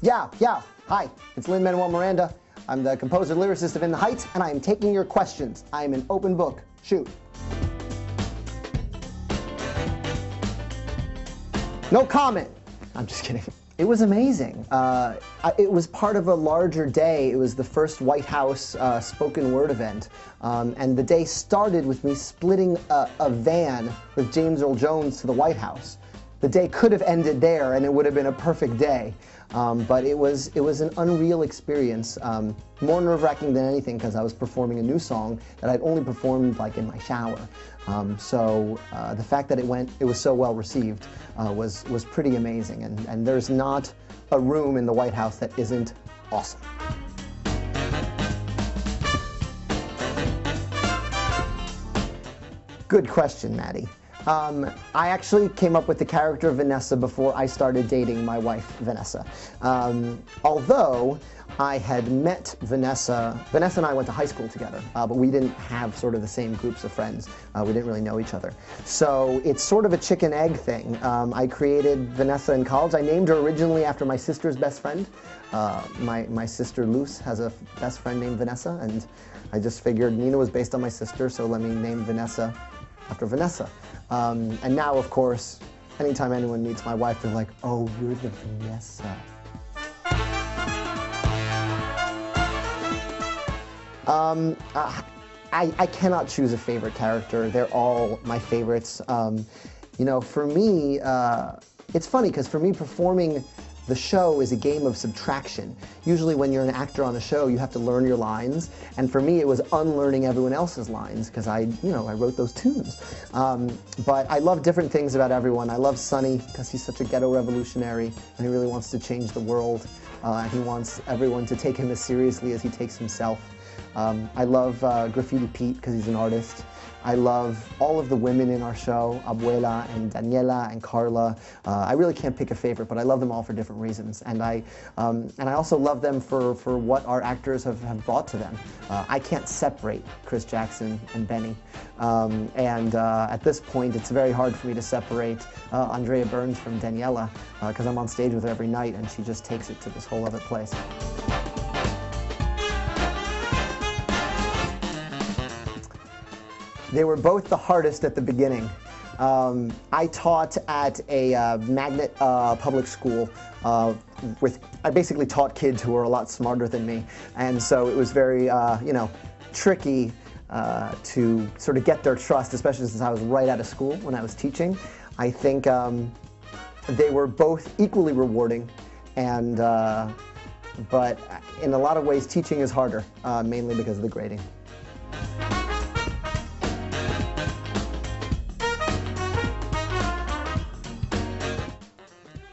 Yeah. Hi, it's Lin-Manuel Miranda. I'm the composer lyricist of In the Heights, and I am taking your questions. I am an open book. Shoot. No comment. I'm just kidding. It was amazing. It was part of a larger day. It was the first White House spoken word event. And the day started with me splitting a van with James Earl Jones to the White House. The day could have ended there and it would have been a perfect day. But it was an unreal experience. More nerve-wracking than anything because I was performing a new song that I'd only performed like in my shower. So the fact that it was so well received was pretty amazing. And there's not a room in the White House that isn't awesome. Good question, Maddie. I actually came up with the character of Vanessa before I started dating my wife, Vanessa. Although I had met Vanessa and I went to high school together, but we didn't have sort of the same groups of friends. We didn't really know each other. So it's sort of a chicken-egg thing. I created Vanessa in college. I named her originally after my sister's best friend. My sister Luce has a best friend named Vanessa, and I just figured Nina was based on my sister, so let me name Vanessa after Vanessa. And now, of course, anytime anyone meets my wife, they're like, oh, you're the Vanessa. I cannot choose a favorite character. They're all my favorites. You know, for me, it's funny because for me, performing the show is a game of subtraction. Usually when you're an actor on a show, you have to learn your lines. And for me, it was unlearning everyone else's lines because I wrote those tunes. But I love different things about everyone. I love Sonny because he's such a ghetto revolutionary and he really wants to change the world. And he wants everyone to take him as seriously as he takes himself. I love Graffiti Pete because he's an artist. I love all of the women in our show, Abuela and Daniela and Carla. I really can't pick a favorite, but I love them all for different reasons. And I also love them for what our actors have brought to them. I can't separate Chris Jackson and Benny. At this point, it's very hard for me to separate Andrea Burns from Daniela because I'm on stage with her every night and she just takes it to this whole other place. They were both the hardest at the beginning. I taught at a magnet public school I basically taught kids who were a lot smarter than me. And so it was very, tricky to sort of get their trust, especially since I was right out of school when I was teaching. I think they were both equally rewarding, and but in a lot of ways teaching is harder, mainly because of the grading.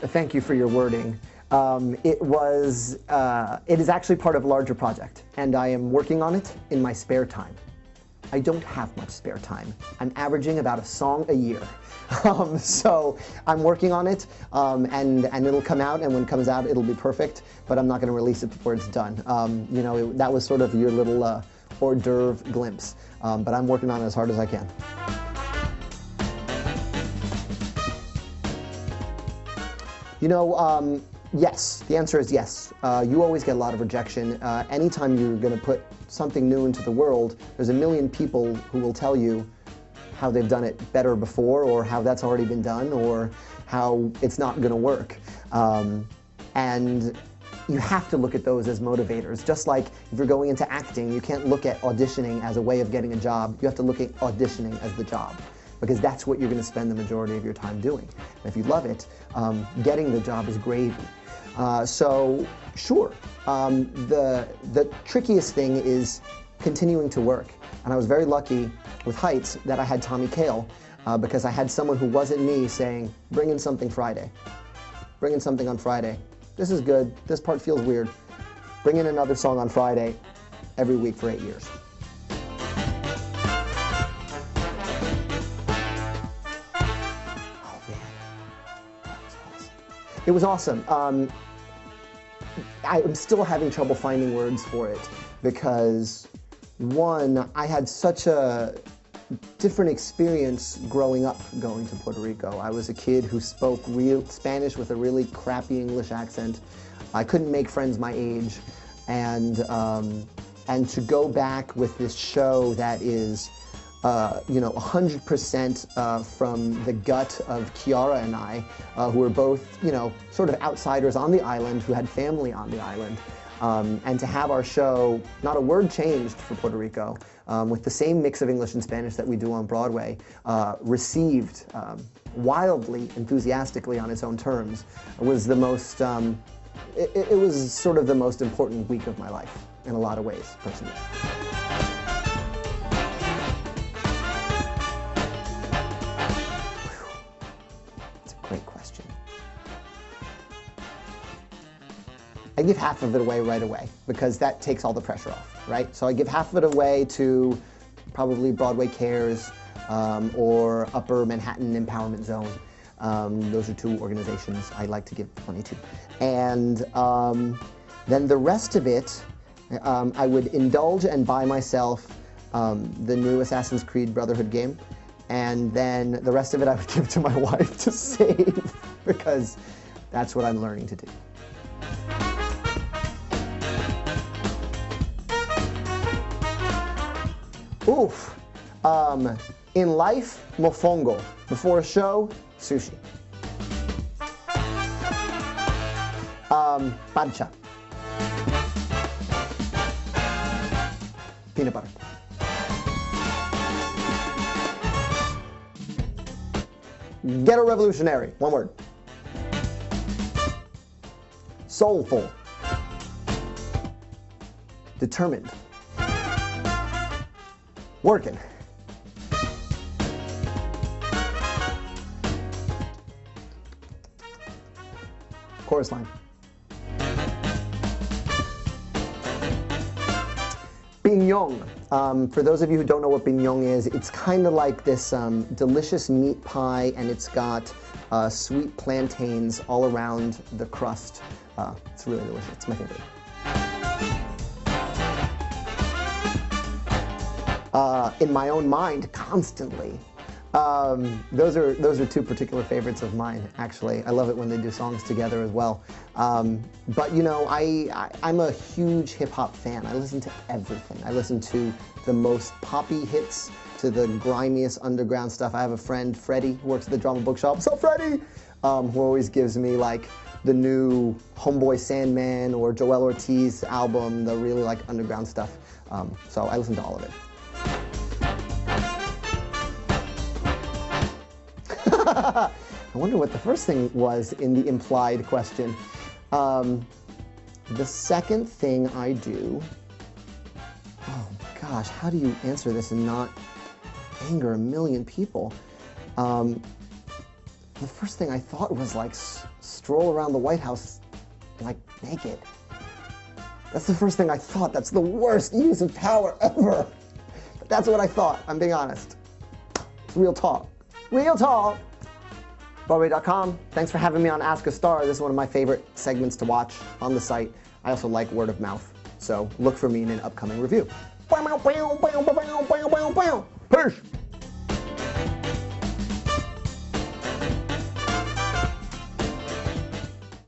Thank you for your wording. It is actually part of a larger project, and I am working on it in my spare time. I don't have much spare time. I'm averaging about a song a year. So I'm working on it, and it'll come out, and when it comes out, it'll be perfect, but I'm not going to release it before it's done. That was sort of your little hors d'oeuvre glimpse, but I'm working on it as hard as I can. Yes, the answer is yes. You always get a lot of rejection. Anytime you're going to put something new into the world, there's a million people who will tell you how they've done it better before, or how that's already been done, or how it's not going to work. And you have to look at those as motivators. Just like if you're going into acting, you can't look at auditioning as a way of getting a job. You have to look at auditioning as the job, because that's what you're going to spend the majority of your time doing. And if you love it, getting the job is gravy. So sure, the trickiest thing is continuing to work. And I was very lucky with Heights that I had Tommy Kail, because I had someone who wasn't me saying, bring in something Friday. Bring in something on Friday. This is good. This part feels weird. Bring in another song on Friday every week for 8 years. It was awesome. I'm still having trouble finding words for it because, one, I had such a different experience growing up going to Puerto Rico. I was a kid who spoke real Spanish with a really crappy English accent. I couldn't make friends my age, and to go back with this show that is, 100% from the gut of Kiara and I, who were both, sort of outsiders on the island, who had family on the island, and to have our show, not a word changed for Puerto Rico, with the same mix of English and Spanish that we do on Broadway, received wildly, enthusiastically on its own terms, was the most, it was sort of the most important week of my life, in a lot of ways, personally. That's a great question. I give half of it away right away, because that takes all the pressure off, right? So I give half of it away to probably Broadway Cares, or Upper Manhattan Empowerment Zone. Those are two organizations I like to give money to. And then the rest of it, I would indulge and buy myself the new Assassin's Creed Brotherhood game. And then the rest of it I would give to my wife to save, because that's what I'm learning to do. Oof. In life, mofongo. Before a show, sushi. Pancha. Peanut butter. Ghetto revolutionary. One word. Soulful. Determined. Working. Chorus line. Piñón. For those of you who don't know what piñón is, it's kind of like this delicious meat pie, and it's got sweet plantains all around the crust. It's really delicious. It's my favorite. In my own mind, constantly. Those are two particular favorites of mine, actually. I love it when they do songs together as well. But I'm a huge hip-hop fan. I listen to everything. I listen to the most poppy hits to the grimiest underground stuff. I have a friend, Freddie, who works at the Drama Bookshop. What's up, Freddie? Who always gives me like the new Homeboy Sandman or Joel Ortiz album, the really like underground stuff. So I listen to all of it. I wonder what the first thing was in the implied question. The second thing I do, oh gosh, how do you answer this and not anger a million people? The first thing I thought was like stroll around the White House like naked. That's the first thing I thought. That's the worst use of power ever. But that's what I thought, I'm being honest. It's real talk. Real talk. Broadway.com. Thanks for having me on Ask a Star. This is one of my favorite segments to watch on the site. I also like word of mouth, so look for me in an upcoming review. Peace.